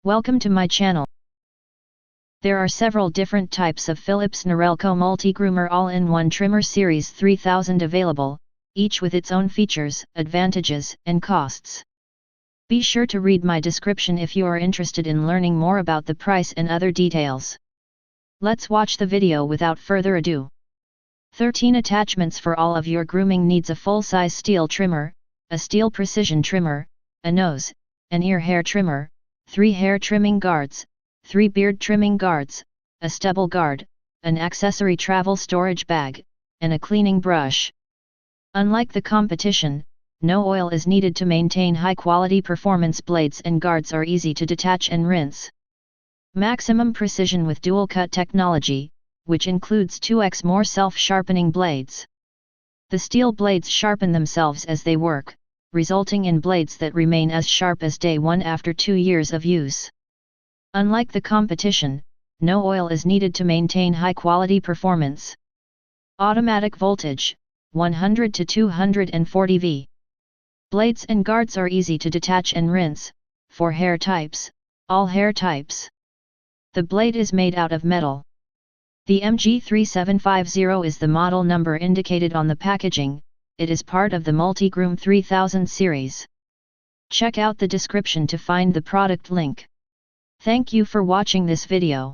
Welcome to my channel. There are several different types of Philips Norelco Multigroomer all-in-one trimmer series 3000 available, each with its own features, advantages, and costs. Be sure to read my description if you are interested in learning more about the price and other details. Let's watch the video without further ado. 13 attachments for all of your grooming needs: a full-size steel trimmer, a steel precision trimmer, a nose, an ear hair trimmer, 3 hair trimming guards, 3 beard trimming guards, a stubble guard, an accessory travel storage bag, and a cleaning brush. Unlike the competition, no oil is needed to maintain high-quality performance. Blades and guards are easy to detach and rinse. Maximum precision with DualCut technology, which includes 2x more self-sharpening blades. The steel blades sharpen themselves as they work, resulting in blades that remain as sharp as day one after 2 years of use. Unlike the competition, no oil is needed to maintain high-quality performance. Automatic voltage, 100 to 240 V. Blades and guards are easy to detach and rinse, for hair types, all hair types. The blade is made out of metal. The MG3750 is the model number indicated on the packaging. It is part of the Multigroom 3000 series. Check out the description to find the product link. Thank you for watching this video.